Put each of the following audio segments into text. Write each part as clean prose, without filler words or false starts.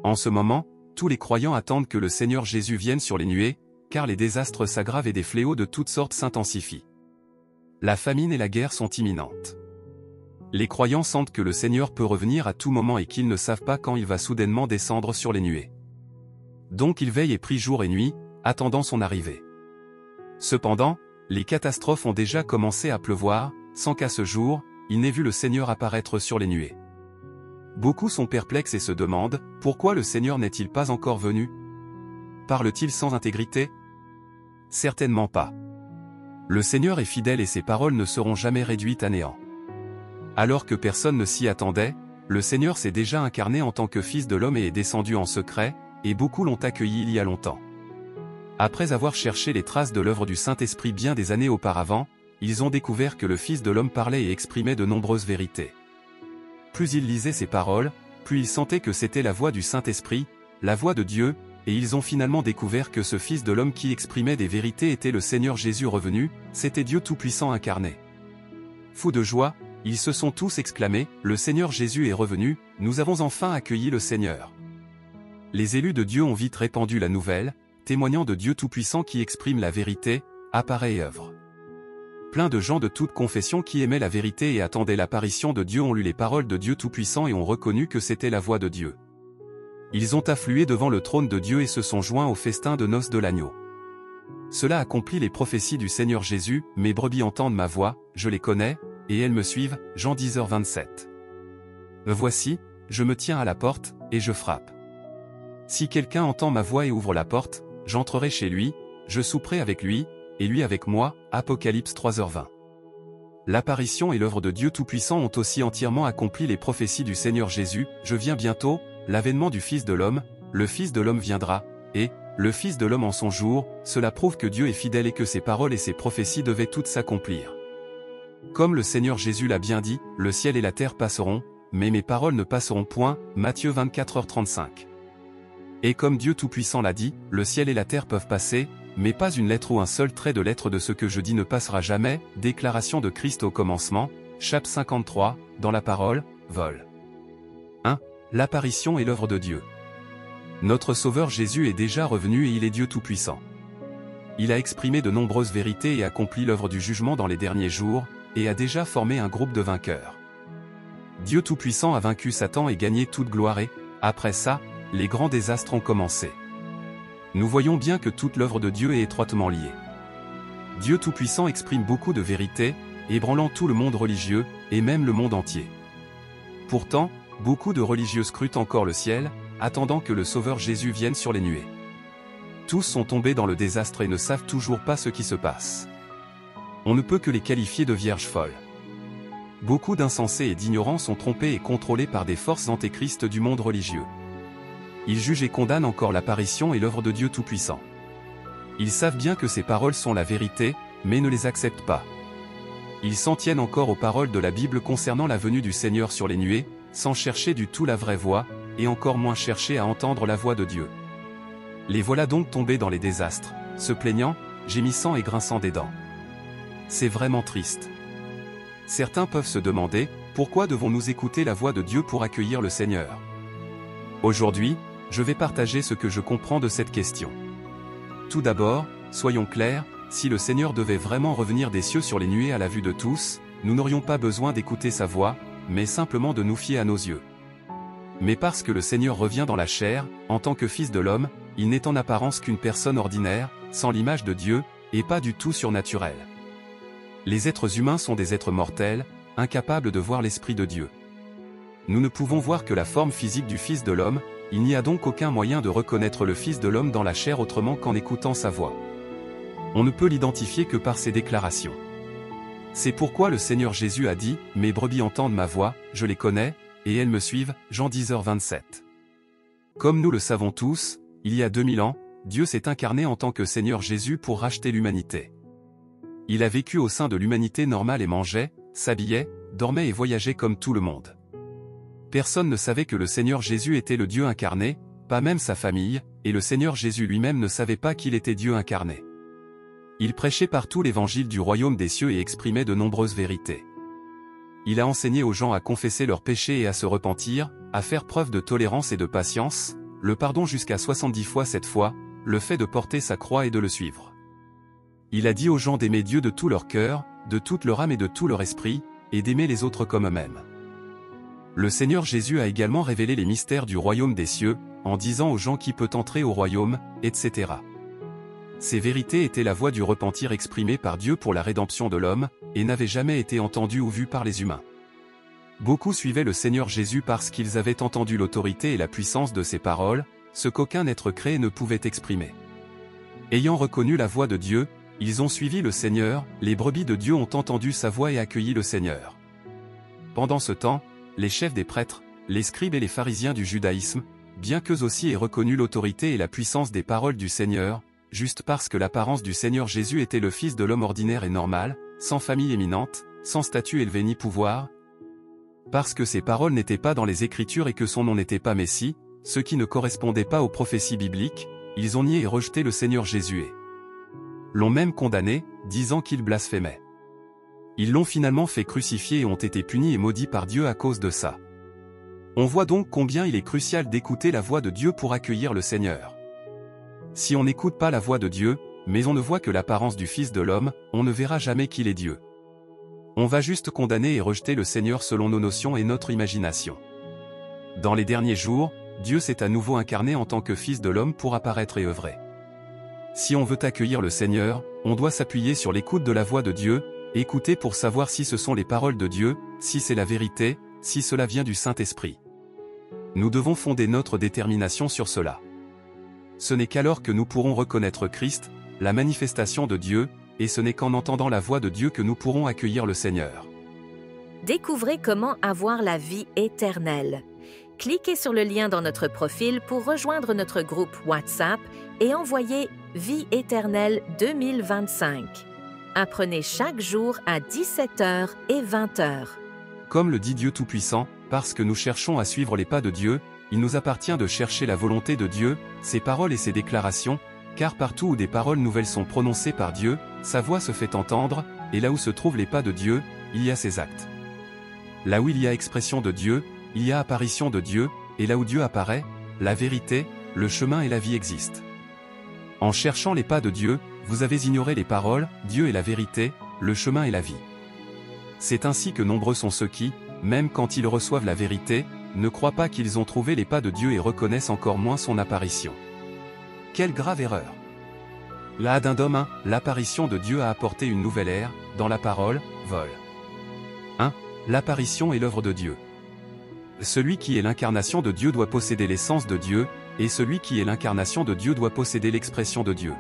En ce moment, tous les croyants attendent que le Seigneur Jésus vienne sur les nuées, car les désastres s'aggravent et des fléaux de toutes sortes s'intensifient. La famine et la guerre sont imminentes. Les croyants sentent que le Seigneur peut revenir à tout moment et qu'ils ne savent pas quand il va soudainement descendre sur les nuées. Donc ils veillent et prient jour et nuit, attendant son arrivée. Cependant, les catastrophes ont déjà commencé à pleuvoir, sans qu'à ce jour, il n'ait vu le Seigneur apparaître sur les nuées. Beaucoup sont perplexes et se demandent, pourquoi le Seigneur n'est-il pas encore venu? Parle-t-il sans intégrité? Certainement pas. Le Seigneur est fidèle et ses paroles ne seront jamais réduites à néant. Alors que personne ne s'y attendait, le Seigneur s'est déjà incarné en tant que Fils de l'homme et est descendu en secret, et beaucoup l'ont accueilli il y a longtemps. Après avoir cherché les traces de l'œuvre du Saint-Esprit bien des années auparavant, ils ont découvert que le Fils de l'homme parlait et exprimait de nombreuses vérités. Plus ils lisaient ces paroles, plus ils sentaient que c'était la voix du Saint-Esprit, la voix de Dieu, et ils ont finalement découvert que ce Fils de l'homme qui exprimait des vérités était le Seigneur Jésus revenu, c'était Dieu Tout-Puissant incarné. Fous de joie, ils se sont tous exclamés, « Le Seigneur Jésus est revenu, nous avons enfin accueilli le Seigneur ». Les élus de Dieu ont vite répandu la nouvelle, témoignant de Dieu Tout-Puissant qui exprime la vérité, apparaît et œuvre. Plein de gens de toute confession qui aimaient la vérité et attendaient l'apparition de Dieu ont lu les paroles de Dieu Tout-Puissant et ont reconnu que c'était la voix de Dieu. Ils ont afflué devant le trône de Dieu et se sont joints au festin de noces de l'agneau. Cela accomplit les prophéties du Seigneur Jésus, « Mes brebis entendent ma voix, je les connais, et elles me suivent » Jean 10h27. Voici, je me tiens à la porte, et je frappe. Si quelqu'un entend ma voix et ouvre la porte, j'entrerai chez lui, je souperai avec lui, et lui avec moi, Apocalypse 3h20. L'apparition et l'œuvre de Dieu Tout-Puissant ont aussi entièrement accompli les prophéties du Seigneur Jésus, « Je viens bientôt », l'avènement du Fils de l'homme, le Fils de l'homme viendra, et, le Fils de l'homme en son jour, cela prouve que Dieu est fidèle et que ses paroles et ses prophéties devaient toutes s'accomplir. Comme le Seigneur Jésus l'a bien dit, le ciel et la terre passeront, mais mes paroles ne passeront point, Matthieu 24h35. Et comme Dieu Tout-Puissant l'a dit, le ciel et la terre peuvent passer, mais pas une lettre ou un seul trait de lettre de ce que je dis ne passera jamais, déclaration de Christ au commencement, chapitre 53, dans la parole, vol. 1. L'apparition et l'œuvre de Dieu. Notre Sauveur Jésus est déjà revenu et il est Dieu Tout-Puissant. Il a exprimé de nombreuses vérités et accompli l'œuvre du jugement dans les derniers jours, et a déjà formé un groupe de vainqueurs. Dieu Tout-Puissant a vaincu Satan et gagné toute gloire et, après ça, les grands désastres ont commencé. Nous voyons bien que toute l'œuvre de Dieu est étroitement liée. Dieu Tout-Puissant exprime beaucoup de vérités, ébranlant tout le monde religieux, et même le monde entier. Pourtant, beaucoup de religieux scrutent encore le ciel, attendant que le Sauveur Jésus vienne sur les nuées. Tous sont tombés dans le désastre et ne savent toujours pas ce qui se passe. On ne peut que les qualifier de vierges folles. Beaucoup d'insensés et d'ignorants sont trompés et contrôlés par des forces antéchristes du monde religieux. Ils jugent et condamnent encore l'apparition et l'œuvre de Dieu Tout-Puissant. Ils savent bien que ces paroles sont la vérité, mais ne les acceptent pas. Ils s'en tiennent encore aux paroles de la Bible concernant la venue du Seigneur sur les nuées, sans chercher du tout la vraie voix, et encore moins chercher à entendre la voix de Dieu. Les voilà donc tombés dans les désastres, se plaignant, gémissant et grinçant des dents. C'est vraiment triste. Certains peuvent se demander, pourquoi devons-nous écouter la voix de Dieu pour accueillir le Seigneur? Aujourd'hui, je vais partager ce que je comprends de cette question. Tout d'abord, soyons clairs, si le Seigneur devait vraiment revenir des cieux sur les nuées à la vue de tous, nous n'aurions pas besoin d'écouter sa voix, mais simplement de nous fier à nos yeux. Mais parce que le Seigneur revient dans la chair, en tant que Fils de l'homme, il n'est en apparence qu'une personne ordinaire, sans l'image de Dieu, et pas du tout surnaturel. Les êtres humains sont des êtres mortels, incapables de voir l'Esprit de Dieu. Nous ne pouvons voir que la forme physique du Fils de l'homme, il n'y a donc aucun moyen de reconnaître le Fils de l'homme dans la chair autrement qu'en écoutant sa voix. On ne peut l'identifier que par ses déclarations. C'est pourquoi le Seigneur Jésus a dit, « Mes brebis entendent ma voix, je les connais, et elles me suivent » Jean 10h27. Comme nous le savons tous, il y a 2000 ans, Dieu s'est incarné en tant que Seigneur Jésus pour racheter l'humanité. Il a vécu au sein de l'humanité normale et mangeait, s'habillait, dormait et voyageait comme tout le monde. Personne ne savait que le Seigneur Jésus était le Dieu incarné, pas même sa famille, et le Seigneur Jésus lui-même ne savait pas qu'il était Dieu incarné. Il prêchait partout l'évangile du royaume des cieux et exprimait de nombreuses vérités. Il a enseigné aux gens à confesser leurs péchés et à se repentir, à faire preuve de tolérance et de patience, le pardon jusqu'à 70 fois 7 fois, le fait de porter sa croix et de le suivre. Il a dit aux gens d'aimer Dieu de tout leur cœur, de toute leur âme et de tout leur esprit, et d'aimer les autres comme eux-mêmes. Le Seigneur Jésus a également révélé les mystères du royaume des cieux, en disant aux gens qui peut entrer au royaume, etc. Ces vérités étaient la voie du repentir exprimée par Dieu pour la rédemption de l'homme, et n'avaient jamais été entendues ou vues par les humains. Beaucoup suivaient le Seigneur Jésus parce qu'ils avaient entendu l'autorité et la puissance de ses paroles, ce qu'aucun être créé ne pouvait exprimer. Ayant reconnu la voix de Dieu, ils ont suivi le Seigneur, les brebis de Dieu ont entendu sa voix et accueilli le Seigneur. Pendant ce temps, les chefs des prêtres, les scribes et les pharisiens du judaïsme, bien qu'eux aussi aient reconnu l'autorité et la puissance des paroles du Seigneur, juste parce que l'apparence du Seigneur Jésus était le Fils de l'homme ordinaire et normal, sans famille éminente, sans statut élevé ni pouvoir, parce que ses paroles n'étaient pas dans les Écritures et que son nom n'était pas Messie, ce qui ne correspondait pas aux prophéties bibliques, ils ont nié et rejeté le Seigneur Jésus et l'ont même condamné, disant qu'il blasphémait. Ils l'ont finalement fait crucifier et ont été punis et maudits par Dieu à cause de ça. On voit donc combien il est crucial d'écouter la voix de Dieu pour accueillir le Seigneur. Si on n'écoute pas la voix de Dieu, mais on ne voit que l'apparence du Fils de l'homme, on ne verra jamais qu'il est Dieu. On va juste condamner et rejeter le Seigneur selon nos notions et notre imagination. Dans les derniers jours, Dieu s'est à nouveau incarné en tant que Fils de l'homme pour apparaître et œuvrer. Si on veut accueillir le Seigneur, on doit s'appuyer sur l'écoute de la voix de Dieu, écouter pour savoir si ce sont les paroles de Dieu, si c'est la vérité, si cela vient du Saint-Esprit. Nous devons fonder notre détermination sur cela. Ce n'est qu'alors que nous pourrons reconnaître Christ, la manifestation de Dieu, et ce n'est qu'en entendant la voix de Dieu que nous pourrons accueillir le Seigneur. Découvrez comment avoir la vie éternelle. Cliquez sur le lien dans notre profil pour rejoindre notre groupe WhatsApp et envoyez « Vie éternelle 2025 ». Apprenez chaque jour à 17h et 20h. Comme le dit Dieu Tout-Puissant, parce que nous cherchons à suivre les pas de Dieu, il nous appartient de chercher la volonté de Dieu, ses paroles et ses déclarations, car partout où des paroles nouvelles sont prononcées par Dieu, sa voix se fait entendre, et là où se trouvent les pas de Dieu, il y a ses actes. Là où il y a expression de Dieu, il y a apparition de Dieu, et là où Dieu apparaît, la vérité, le chemin et la vie existent. En cherchant les pas de Dieu, vous avez ignoré les paroles, Dieu est la vérité, le chemin et la vie. C'est ainsi que nombreux sont ceux qui, même quand ils reçoivent la vérité, ne croient pas qu'ils ont trouvé les pas de Dieu et reconnaissent encore moins son apparition. Quelle grave erreur! Là d'homme 1, l'apparition de Dieu a apporté une nouvelle ère, dans la parole, vol. 1. L'apparition est l'œuvre de Dieu. Celui qui est l'incarnation de Dieu doit posséder l'essence de Dieu, et celui qui est l'incarnation de Dieu doit posséder l'expression de Dieu.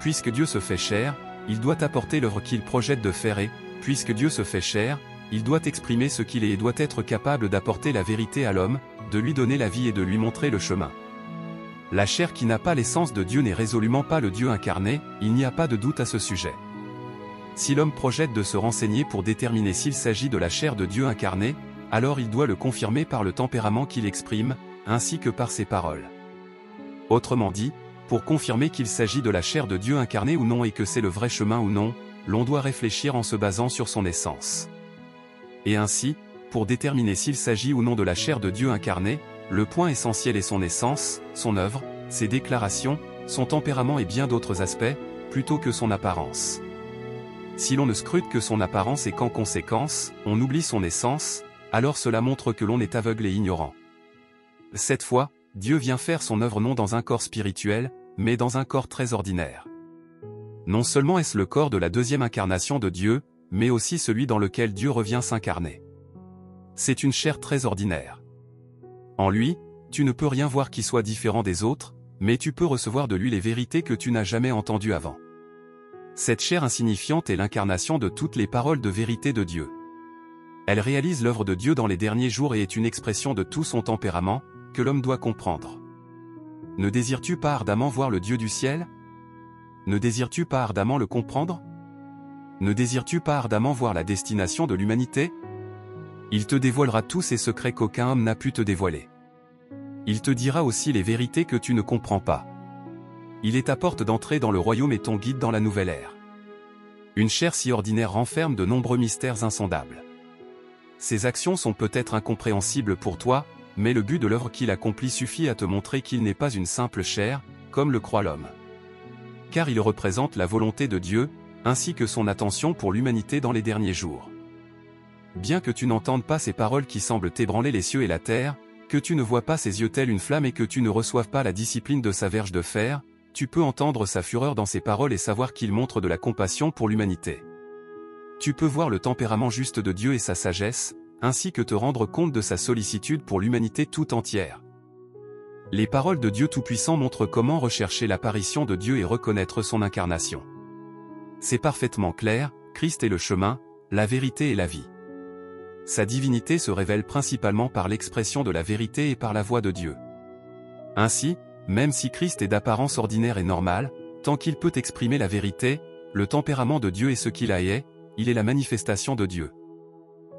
Puisque Dieu se fait chair, il doit apporter l'œuvre qu'il projette de faire et, puisque Dieu se fait chair, il doit exprimer ce qu'il est et doit être capable d'apporter la vérité à l'homme, de lui donner la vie et de lui montrer le chemin. La chair qui n'a pas l'essence de Dieu n'est résolument pas le Dieu incarné, il n'y a pas de doute à ce sujet. Si l'homme projette de se renseigner pour déterminer s'il s'agit de la chair de Dieu incarné, alors il doit le confirmer par le tempérament qu'il exprime, ainsi que par ses paroles. Autrement dit, pour confirmer qu'il s'agit de la chair de Dieu incarné ou non et que c'est le vrai chemin ou non, l'on doit réfléchir en se basant sur son essence. Et ainsi, pour déterminer s'il s'agit ou non de la chair de Dieu incarné, le point essentiel est son essence, son œuvre, ses déclarations, son tempérament et bien d'autres aspects, plutôt que son apparence. Si l'on ne scrute que son apparence et qu'en conséquence, on oublie son essence, alors cela montre que l'on est aveugle et ignorant. Cette fois, Dieu vient faire son œuvre non dans un corps spirituel, mais dans un corps très ordinaire. Non seulement est-ce le corps de la deuxième incarnation de Dieu, mais aussi celui dans lequel Dieu revient s'incarner. C'est une chair très ordinaire. En lui, tu ne peux rien voir qui soit différent des autres, mais tu peux recevoir de lui les vérités que tu n'as jamais entendues avant. Cette chair insignifiante est l'incarnation de toutes les paroles de vérité de Dieu. Elle réalise l'œuvre de Dieu dans les derniers jours et est une expression de tout son tempérament, que l'homme doit comprendre. Ne désires-tu pas ardemment voir le Dieu du ciel? Ne désires-tu pas ardemment le comprendre? Ne désires-tu pas ardemment voir la destination de l'humanité? Il te dévoilera tous ces secrets qu'aucun homme n'a pu te dévoiler. Il te dira aussi les vérités que tu ne comprends pas. Il est ta porte d'entrée dans le royaume et ton guide dans la nouvelle ère. Une chair si ordinaire renferme de nombreux mystères insondables. Ses actions sont peut-être incompréhensibles pour toi, mais le but de l'œuvre qu'il accomplit suffit à te montrer qu'il n'est pas une simple chair, comme le croit l'homme. Car il représente la volonté de Dieu, ainsi que son attention pour l'humanité dans les derniers jours. Bien que tu n'entendes pas ces paroles qui semblent ébranler les cieux et la terre, que tu ne vois pas ses yeux tels une flamme et que tu ne reçoives pas la discipline de sa verge de fer, tu peux entendre sa fureur dans ses paroles et savoir qu'il montre de la compassion pour l'humanité. Tu peux voir le tempérament juste de Dieu et sa sagesse, ainsi que te rendre compte de sa sollicitude pour l'humanité tout entière. Les paroles de Dieu Tout-Puissant montrent comment rechercher l'apparition de Dieu et reconnaître son incarnation. C'est parfaitement clair, Christ est le chemin, la vérité et la vie. Sa divinité se révèle principalement par l'expression de la vérité et par la voix de Dieu. Ainsi, même si Christ est d'apparence ordinaire et normale, tant qu'il peut exprimer la vérité, le tempérament de Dieu est ce qu'il est, il est la manifestation de Dieu.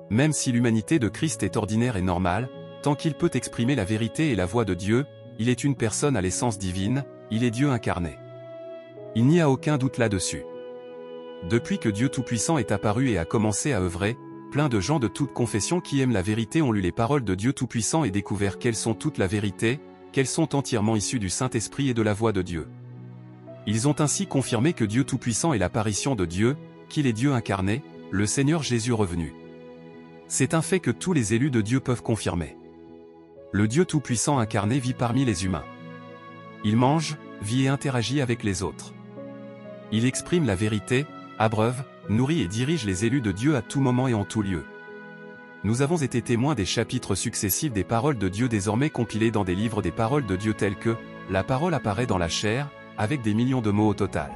Même si l'humanité de Christ est ordinaire et normale, tant qu'il peut exprimer la vérité et la voix de Dieu, il est une personne à l'essence divine, il est Dieu incarné. Il n'y a aucun doute là-dessus. Depuis que Dieu Tout-Puissant est apparu et a commencé à œuvrer, plein de gens de toute confession qui aiment la vérité ont lu les paroles de Dieu Tout-Puissant et découvert qu'elles sont toute la vérité, qu'elles sont entièrement issues du Saint-Esprit et de la voix de Dieu. Ils ont ainsi confirmé que Dieu Tout-Puissant est l'apparition de Dieu, qu'il est Dieu incarné, le Seigneur Jésus revenu. C'est un fait que tous les élus de Dieu peuvent confirmer. Le Dieu Tout-Puissant incarné vit parmi les humains. Il mange, vit et interagit avec les autres. Il exprime la vérité, abreuve, nourrit et dirige les élus de Dieu à tout moment et en tout lieu. Nous avons été témoins des chapitres successifs des paroles de Dieu désormais compilés dans des livres des paroles de Dieu tels que « La parole apparaît dans la chair », avec des millions de mots au total.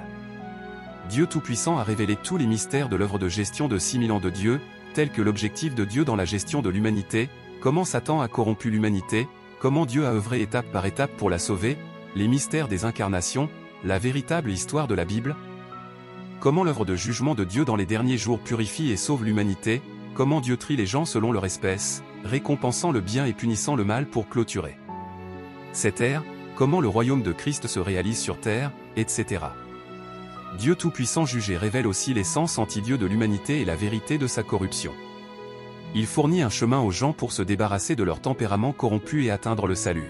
Dieu Tout-Puissant a révélé tous les mystères de l'œuvre de gestion de 6000 ans de Dieu, tels que l'objectif de Dieu dans la gestion de l'humanité, comment Satan a corrompu l'humanité, comment Dieu a œuvré étape par étape pour la sauver, les mystères des incarnations, la véritable histoire de la Bible, comment l'œuvre de jugement de Dieu dans les derniers jours purifie et sauve l'humanité, comment Dieu trie les gens selon leur espèce, récompensant le bien et punissant le mal pour clôturer cette ère, comment le royaume de Christ se réalise sur terre, etc. Dieu Tout-Puissant juge et révèle aussi l'essence anti-Dieu de l'humanité et la vérité de sa corruption. Il fournit un chemin aux gens pour se débarrasser de leur tempérament corrompu et atteindre le salut.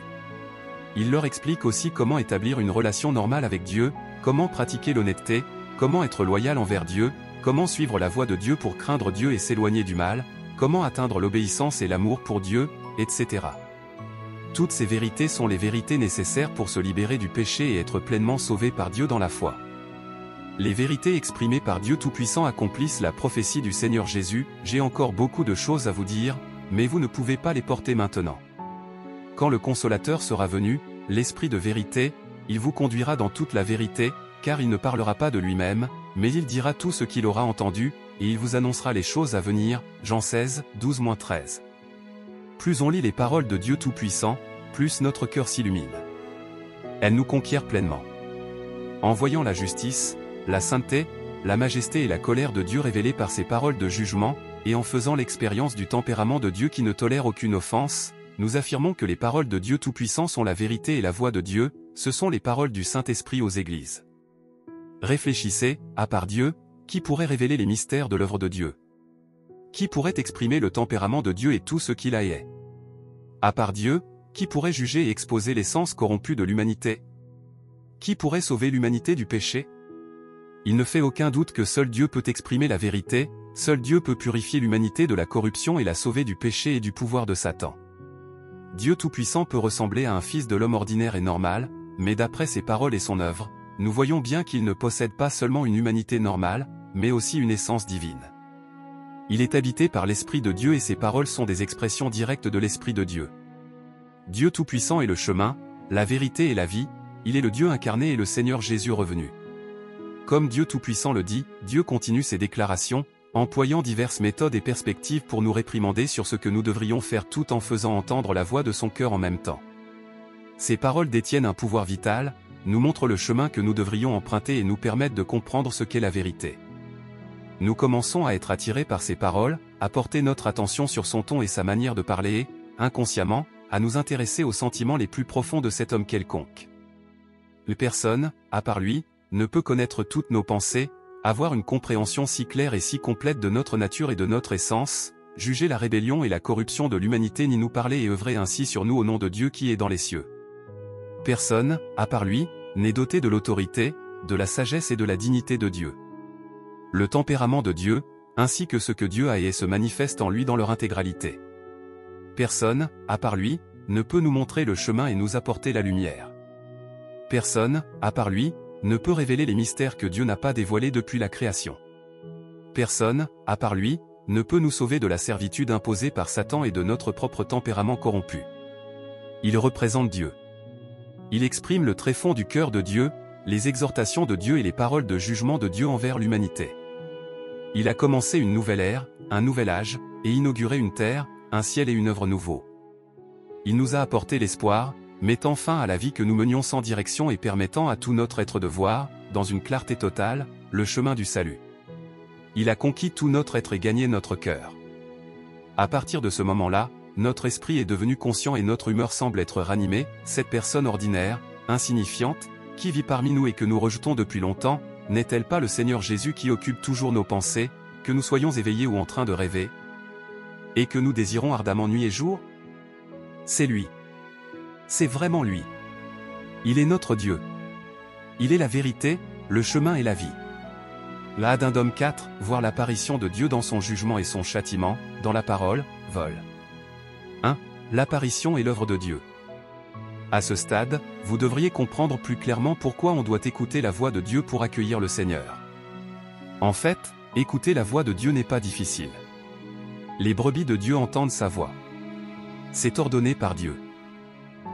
Il leur explique aussi comment établir une relation normale avec Dieu, comment pratiquer l'honnêteté, comment être loyal envers Dieu, comment suivre la voie de Dieu pour craindre Dieu et s'éloigner du mal, comment atteindre l'obéissance et l'amour pour Dieu, etc. Toutes ces vérités sont les vérités nécessaires pour se libérer du péché et être pleinement sauvé par Dieu dans la foi. Les vérités exprimées par Dieu Tout-Puissant accomplissent la prophétie du Seigneur Jésus, « J'ai encore beaucoup de choses à vous dire, mais vous ne pouvez pas les porter maintenant. Quand le Consolateur sera venu, l'Esprit de vérité, il vous conduira dans toute la vérité, car il ne parlera pas de lui-même, mais il dira tout ce qu'il aura entendu, et il vous annoncera les choses à venir. » Jean 16, 12-13. Plus on lit les paroles de Dieu Tout-Puissant, plus notre cœur s'illumine. Elles nous conquièrent pleinement. En voyant la justice, la sainteté, la majesté et la colère de Dieu révélées par ses paroles de jugement, et en faisant l'expérience du tempérament de Dieu qui ne tolère aucune offense, nous affirmons que les paroles de Dieu Tout-Puissant sont la vérité et la voix de Dieu, ce sont les paroles du Saint-Esprit aux églises. Réfléchissez, à part Dieu, qui pourrait révéler les mystères de l'œuvre de Dieu? Qui pourrait exprimer le tempérament de Dieu et tout ce qu'il est? À part Dieu, qui pourrait juger et exposer l'essence corrompue de l'humanité? Qui pourrait sauver l'humanité du péché? Il ne fait aucun doute que seul Dieu peut exprimer la vérité, seul Dieu peut purifier l'humanité de la corruption et la sauver du péché et du pouvoir de Satan. Dieu Tout-Puissant peut ressembler à un fils de l'homme ordinaire et normal, mais d'après ses paroles et son œuvre, nous voyons bien qu'il ne possède pas seulement une humanité normale, mais aussi une essence divine. Il est habité par l'Esprit de Dieu et ses paroles sont des expressions directes de l'Esprit de Dieu. Dieu Tout-Puissant est le chemin, la vérité et la vie, il est le Dieu incarné et le Seigneur Jésus revenu. Comme Dieu Tout-Puissant le dit, Dieu continue ses déclarations, employant diverses méthodes et perspectives pour nous réprimander sur ce que nous devrions faire tout en faisant entendre la voix de son cœur en même temps. Ces paroles détiennent un pouvoir vital, nous montrent le chemin que nous devrions emprunter et nous permettent de comprendre ce qu'est la vérité. Nous commençons à être attirés par ces paroles, à porter notre attention sur son ton et sa manière de parler et, inconsciemment, à nous intéresser aux sentiments les plus profonds de cet homme quelconque. Personne, à part lui, ne peut connaître toutes nos pensées, avoir une compréhension si claire et si complète de notre nature et de notre essence, juger la rébellion et la corruption de l'humanité ni nous parler et œuvrer ainsi sur nous au nom de Dieu qui est dans les cieux. Personne, à part lui, n'est doté de l'autorité, de la sagesse et de la dignité de Dieu. Le tempérament de Dieu, ainsi que ce que Dieu a et se manifeste en lui dans leur intégralité. Personne, à part lui, ne peut nous montrer le chemin et nous apporter la lumière. Personne, à part lui, ne peut révéler les mystères que Dieu n'a pas dévoilés depuis la création. Personne, à part lui, ne peut nous sauver de la servitude imposée par Satan et de notre propre tempérament corrompu. Il représente Dieu. Il exprime le tréfonds du cœur de Dieu, les exhortations de Dieu et les paroles de jugement de Dieu envers l'humanité. Il a commencé une nouvelle ère, un nouvel âge, et inauguré une terre, un ciel et une œuvre nouveau. Il nous a apporté l'espoir, mettant fin à la vie que nous menions sans direction et permettant à tout notre être de voir, dans une clarté totale, le chemin du salut. Il a conquis tout notre être et gagné notre cœur. À partir de ce moment-là, notre esprit est devenu conscient et notre humeur semble être ranimée. Cette personne ordinaire, insignifiante, qui vit parmi nous et que nous rejetons depuis longtemps, n'est-elle pas le Seigneur Jésus qui occupe toujours nos pensées, que nous soyons éveillés ou en train de rêver, et que nous désirons ardemment nuit et jour? C'est lui. C'est vraiment lui. Il est notre Dieu. Il est la vérité, le chemin et la vie. La Addendum 4, voir l'apparition de Dieu dans son jugement et son châtiment, dans la parole, vol. 1. L'apparition est l'œuvre de Dieu. À ce stade, vous devriez comprendre plus clairement pourquoi on doit écouter la voix de Dieu pour accueillir le Seigneur. En fait, écouter la voix de Dieu n'est pas difficile. Les brebis de Dieu entendent sa voix. C'est ordonné par Dieu.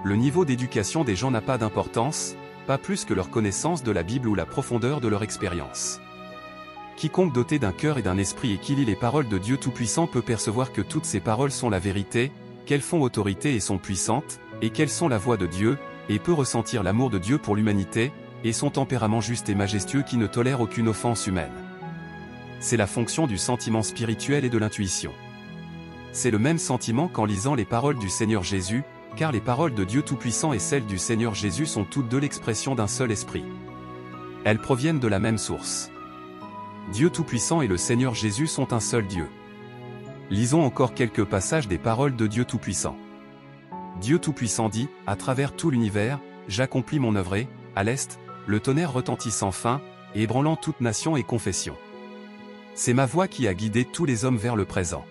Le niveau d'éducation des gens n'a pas d'importance, pas plus que leur connaissance de la Bible ou la profondeur de leur expérience. Quiconque doté d'un cœur et d'un esprit et qui lit les paroles de Dieu Tout-Puissant peut percevoir que toutes ces paroles sont la vérité, qu'elles font autorité et sont puissantes, et qu'elles sont la voix de Dieu, et peut ressentir l'amour de Dieu pour l'humanité, et son tempérament juste et majestueux qui ne tolère aucune offense humaine. C'est la fonction du sentiment spirituel et de l'intuition. C'est le même sentiment qu'en lisant les paroles du Seigneur Jésus, car les paroles de Dieu Tout-Puissant et celles du Seigneur Jésus sont toutes deux l'expression d'un seul esprit. Elles proviennent de la même source. Dieu Tout-Puissant et le Seigneur Jésus sont un seul Dieu. Lisons encore quelques passages des paroles de Dieu Tout-Puissant. Dieu Tout-Puissant dit, à travers tout l'univers, j'accomplis mon œuvre et, à l'est, le tonnerre retentit sans fin, et ébranlant toute nation et confession. C'est ma voix qui a guidé tous les hommes vers le présent.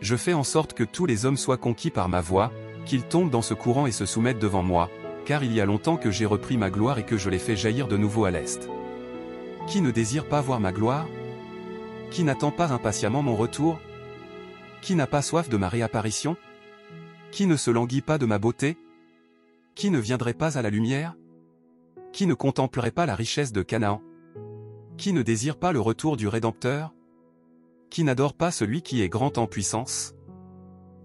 Je fais en sorte que tous les hommes soient conquis par ma voix, qu'ils tombent dans ce courant et se soumettent devant moi, car il y a longtemps que j'ai repris ma gloire et que je les fais jaillir de nouveau à l'est. Qui ne désire pas voir ma gloire? Qui n'attend pas impatiemment mon retour? Qui n'a pas soif de ma réapparition? Qui ne se languit pas de ma beauté? Qui ne viendrait pas à la lumière? Qui ne contemplerait pas la richesse de Canaan? Qui ne désire pas le retour du Rédempteur? Qui n'adore pas celui qui est grand en puissance?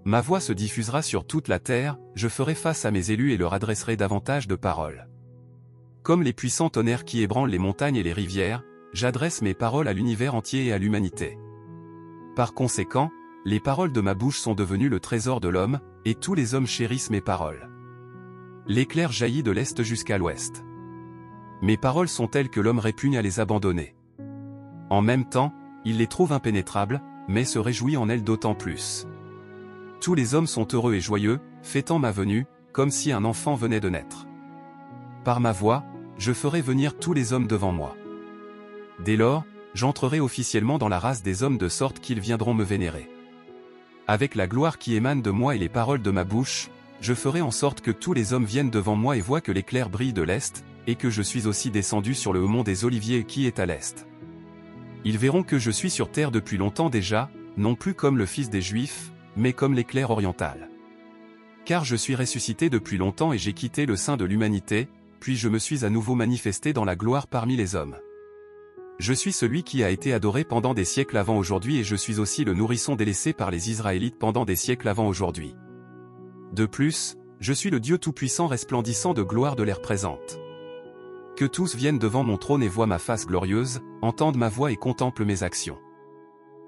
Ma voix se diffusera sur toute la terre, je ferai face à mes élus et leur adresserai davantage de paroles. Comme les puissants tonnerres qui ébranlent les montagnes et les rivières, j'adresse mes paroles à l'univers entier et à l'humanité. Par conséquent, les paroles de ma bouche sont devenues le trésor de l'homme, et tous les hommes chérissent mes paroles. L'éclair jaillit de l'est jusqu'à l'ouest. Mes paroles sont telles que l'homme répugne à les abandonner. En même temps, il les trouve impénétrables, mais se réjouit en elles d'autant plus. Tous les hommes sont heureux et joyeux, fêtant ma venue, comme si un enfant venait de naître. Par ma voix, je ferai venir tous les hommes devant moi. Dès lors, j'entrerai officiellement dans la race des hommes de sorte qu'ils viendront me vénérer. Avec la gloire qui émane de moi et les paroles de ma bouche, je ferai en sorte que tous les hommes viennent devant moi et voient que l'éclair brille de l'est, et que je suis aussi descendu sur le haut mont des Oliviers qui est à l'est. Ils verront que je suis sur terre depuis longtemps déjà, non plus comme le fils des Juifs, mais comme l'éclair oriental. Car je suis ressuscité depuis longtemps et j'ai quitté le sein de l'humanité, puis je me suis à nouveau manifesté dans la gloire parmi les hommes. Je suis celui qui a été adoré pendant des siècles avant aujourd'hui et je suis aussi le nourrisson délaissé par les Israélites pendant des siècles avant aujourd'hui. De plus, je suis le Dieu Tout-Puissant resplendissant de gloire de l'ère présente. Que tous viennent devant mon trône et voient ma face glorieuse, entendent ma voix et contemplent mes actions.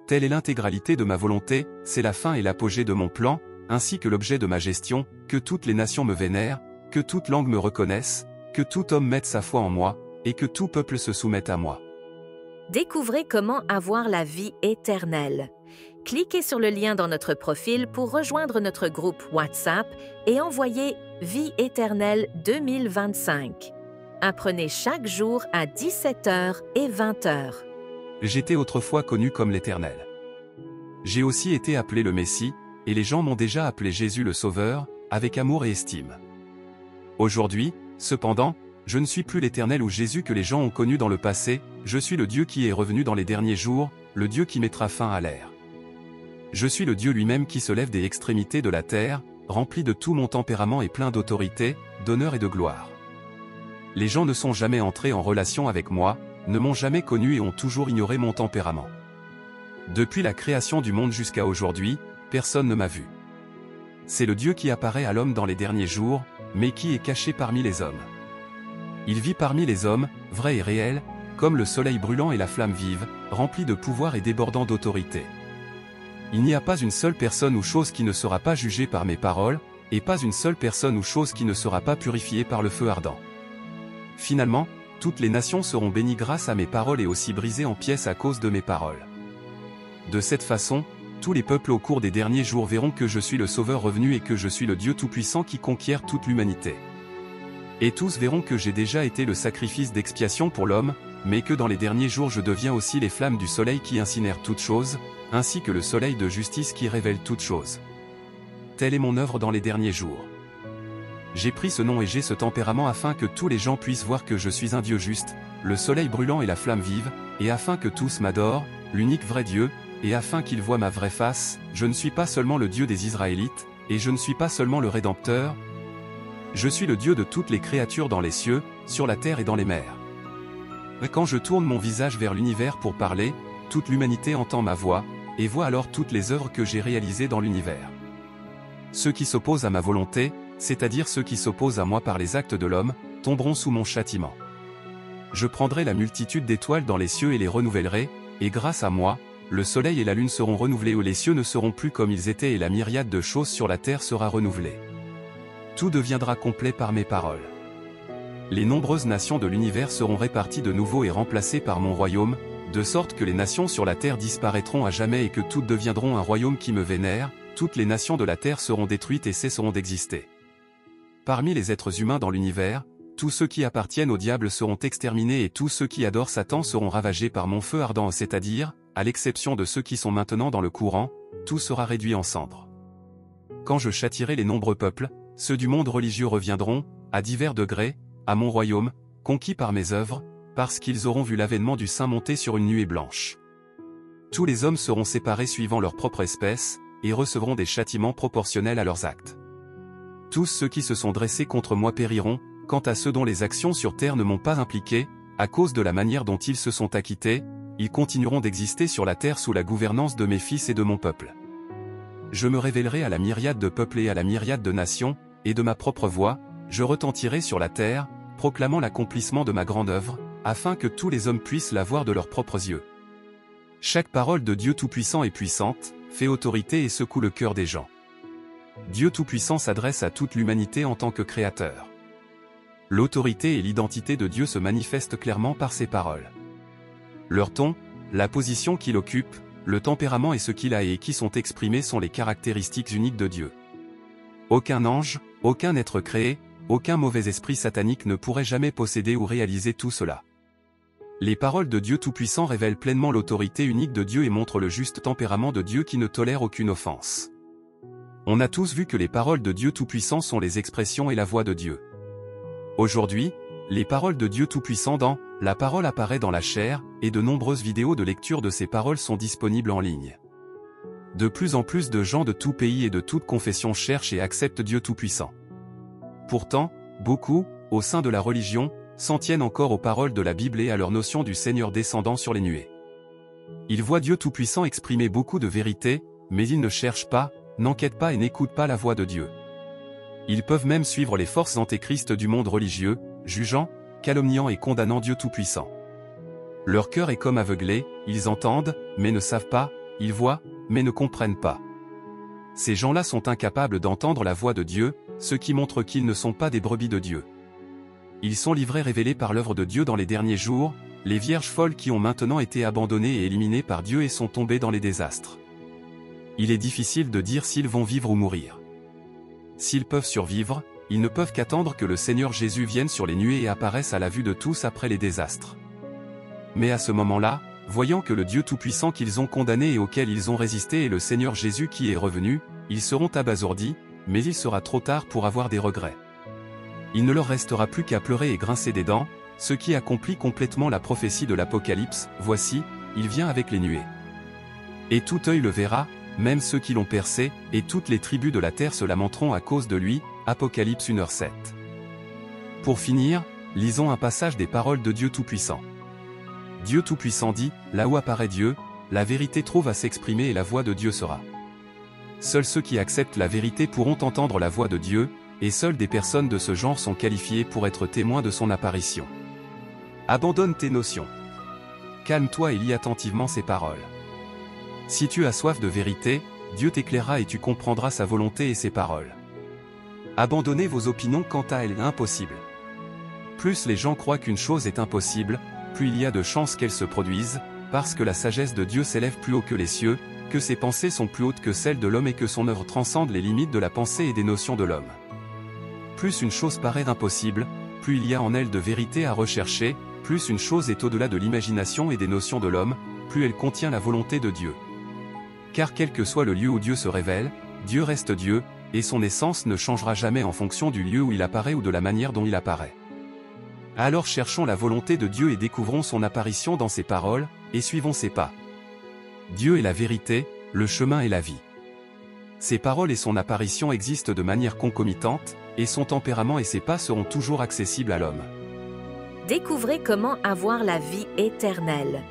Telle est l'intégralité de ma volonté, c'est la fin et l'apogée de mon plan, ainsi que l'objet de ma gestion, que toutes les nations me vénèrent, que toute langue me reconnaisse, que tout homme mette sa foi en moi, et que tout peuple se soumette à moi. Découvrez comment avoir la vie éternelle. Cliquez sur le lien dans notre profil pour rejoindre notre groupe WhatsApp et envoyez Vie éternelle 2025. Apprenez chaque jour à 17h et 20h. J'étais autrefois connu comme l'Éternel. J'ai aussi été appelé le Messie, et les gens m'ont déjà appelé Jésus le Sauveur, avec amour et estime. Aujourd'hui, cependant, je ne suis plus l'Éternel ou Jésus que les gens ont connu dans le passé, je suis le Dieu qui est revenu dans les derniers jours, le Dieu qui mettra fin à l'ère. Je suis le Dieu lui-même qui se lève des extrémités de la terre, rempli de tout mon tempérament et plein d'autorité, d'honneur et de gloire. Les gens ne sont jamais entrés en relation avec moi, ne m'ont jamais connu et ont toujours ignoré mon tempérament. Depuis la création du monde jusqu'à aujourd'hui, personne ne m'a vu. C'est le Dieu qui apparaît à l'homme dans les derniers jours, mais qui est caché parmi les hommes. Il vit parmi les hommes, vrai et réel, comme le soleil brûlant et la flamme vive, rempli de pouvoir et débordant d'autorité. Il n'y a pas une seule personne ou chose qui ne sera pas jugée par mes paroles, et pas une seule personne ou chose qui ne sera pas purifiée par le feu ardent. Finalement, toutes les nations seront bénies grâce à mes paroles et aussi brisées en pièces à cause de mes paroles. De cette façon, tous les peuples au cours des derniers jours verront que je suis le Sauveur revenu et que je suis le Dieu Tout-Puissant qui conquiert toute l'humanité. Et tous verront que j'ai déjà été le sacrifice d'expiation pour l'homme, mais que dans les derniers jours je deviens aussi les flammes du soleil qui incinèrent toutes choses, ainsi que le soleil de justice qui révèle toutes choses. Telle est mon œuvre dans les derniers jours. J'ai pris ce nom et j'ai ce tempérament afin que tous les gens puissent voir que je suis un Dieu juste, le soleil brûlant et la flamme vive, et afin que tous m'adorent, l'unique vrai Dieu, et afin qu'ils voient ma vraie face, je ne suis pas seulement le Dieu des Israélites, et je ne suis pas seulement le Rédempteur. Je suis le Dieu de toutes les créatures dans les cieux, sur la terre et dans les mers. Quand je tourne mon visage vers l'univers pour parler, toute l'humanité entend ma voix, et voit alors toutes les œuvres que j'ai réalisées dans l'univers. Ceux qui s'opposent à ma volonté, c'est-à-dire ceux qui s'opposent à moi par les actes de l'homme, tomberont sous mon châtiment. Je prendrai la multitude d'étoiles dans les cieux et les renouvellerai, et grâce à moi, le soleil et la lune seront renouvelés ou les cieux ne seront plus comme ils étaient et la myriade de choses sur la terre sera renouvelée. Tout deviendra complet par mes paroles. Les nombreuses nations de l'univers seront réparties de nouveau et remplacées par mon royaume, de sorte que les nations sur la terre disparaîtront à jamais et que toutes deviendront un royaume qui me vénère, toutes les nations de la terre seront détruites et cesseront d'exister. Parmi les êtres humains dans l'univers, tous ceux qui appartiennent au diable seront exterminés et tous ceux qui adorent Satan seront ravagés par mon feu ardent, c'est-à-dire, à l'exception de ceux qui sont maintenant dans le courant, tout sera réduit en cendres. Quand je châtierai les nombreux peuples, ceux du monde religieux reviendront, à divers degrés, à mon royaume, conquis par mes œuvres, parce qu'ils auront vu l'avènement du Saint monter sur une nuée blanche. Tous les hommes seront séparés suivant leur propre espèce, et recevront des châtiments proportionnels à leurs actes. Tous ceux qui se sont dressés contre moi périront, quant à ceux dont les actions sur terre ne m'ont pas impliqué, à cause de la manière dont ils se sont acquittés, ils continueront d'exister sur la terre sous la gouvernance de mes fils et de mon peuple. Je me révélerai à la myriade de peuples et à la myriade de nations, et de ma propre voix, je retentirai sur la terre, proclamant l'accomplissement de ma grande œuvre, afin que tous les hommes puissent la voir de leurs propres yeux. Chaque parole de Dieu Tout-Puissant est puissante, fait autorité et secoue le cœur des gens. Dieu Tout-Puissant s'adresse à toute l'humanité en tant que Créateur. L'autorité et l'identité de Dieu se manifestent clairement par ses paroles. Leur ton, la position qu'il occupe, le tempérament et ce qu'il a et qui sont exprimés sont les caractéristiques uniques de Dieu. Aucun ange, aucun être créé, aucun mauvais esprit satanique ne pourrait jamais posséder ou réaliser tout cela. Les paroles de Dieu Tout-Puissant révèlent pleinement l'autorité unique de Dieu et montrent le juste tempérament de Dieu qui ne tolère aucune offense. On a tous vu que les paroles de Dieu Tout-Puissant sont les expressions et la voix de Dieu. Aujourd'hui, les paroles de Dieu Tout-Puissant dans « La parole apparaît dans la chair » et de nombreuses vidéos de lecture de ces paroles sont disponibles en ligne. De plus en plus de gens de tout pays et de toute confession cherchent et acceptent Dieu Tout-Puissant. Pourtant, beaucoup, au sein de la religion, s'en tiennent encore aux paroles de la Bible et à leur notion du Seigneur descendant sur les nuées. Ils voient Dieu Tout-Puissant exprimer beaucoup de vérité, mais ils ne cherchent pas, n'enquêtent pas et n'écoutent pas la voix de Dieu. Ils peuvent même suivre les forces antéchristes du monde religieux, jugeant, calomniant et condamnant Dieu Tout-Puissant. Leur cœur est comme aveuglé, ils entendent, mais ne savent pas, ils voient, mais ne comprennent pas. Ces gens-là sont incapables d'entendre la voix de Dieu, ce qui montre qu'ils ne sont pas des brebis de Dieu. Ils sont livrés révélés par l'œuvre de Dieu dans les derniers jours, les vierges folles qui ont maintenant été abandonnées et éliminées par Dieu et sont tombées dans les désastres. il est difficile de dire s'ils vont vivre ou mourir. S'ils peuvent survivre, ils ne peuvent qu'attendre que le Seigneur Jésus vienne sur les nuées et apparaisse à la vue de tous après les désastres. Mais à ce moment-là, voyant que le Dieu Tout-Puissant qu'ils ont condamné et auquel ils ont résisté est le Seigneur Jésus qui est revenu, ils seront abasourdis, mais il sera trop tard pour avoir des regrets. Il ne leur restera plus qu'à pleurer et grincer des dents, ce qui accomplit complètement la prophétie de l'Apocalypse, voici, il vient avec les nuées. Et tout œil le verra, même ceux qui l'ont percé, et toutes les tribus de la terre se lamenteront à cause de lui, Apocalypse 1h7. Pour finir, lisons un passage des paroles de Dieu Tout-Puissant. Dieu Tout-Puissant dit, là où apparaît Dieu, la vérité trouve à s'exprimer et la voix de Dieu sera. Seuls ceux qui acceptent la vérité pourront entendre la voix de Dieu, et seules des personnes de ce genre sont qualifiées pour être témoins de son apparition. Abandonne tes notions. Calme-toi et lis attentivement ces paroles. Si tu as soif de vérité, Dieu t'éclairera et tu comprendras sa volonté et ses paroles. Abandonnez vos opinions quant à elle impossible. Plus les gens croient qu'une chose est impossible, plus il y a de chances qu'elle se produise, parce que la sagesse de Dieu s'élève plus haut que les cieux, que ses pensées sont plus hautes que celles de l'homme et que son œuvre transcende les limites de la pensée et des notions de l'homme. Plus une chose paraît impossible, plus il y a en elle de vérité à rechercher, plus une chose est au-delà de l'imagination et des notions de l'homme, plus elle contient la volonté de Dieu. Car quel que soit le lieu où Dieu se révèle, Dieu reste Dieu, et son essence ne changera jamais en fonction du lieu où il apparaît ou de la manière dont il apparaît. Alors cherchons la volonté de Dieu et découvrons son apparition dans ses paroles, et suivons ses pas. Dieu est la vérité, le chemin et la vie. Ses paroles et son apparition existent de manière concomitante, et son tempérament et ses pas seront toujours accessibles à l'homme. Découvrez comment avoir la vie éternelle.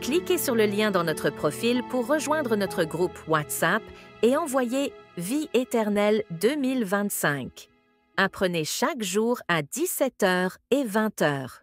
Cliquez sur le lien dans notre profil pour rejoindre notre groupe WhatsApp et envoyez « Vie éternelle 2025 ». Apprenez chaque jour à 17h et 20h.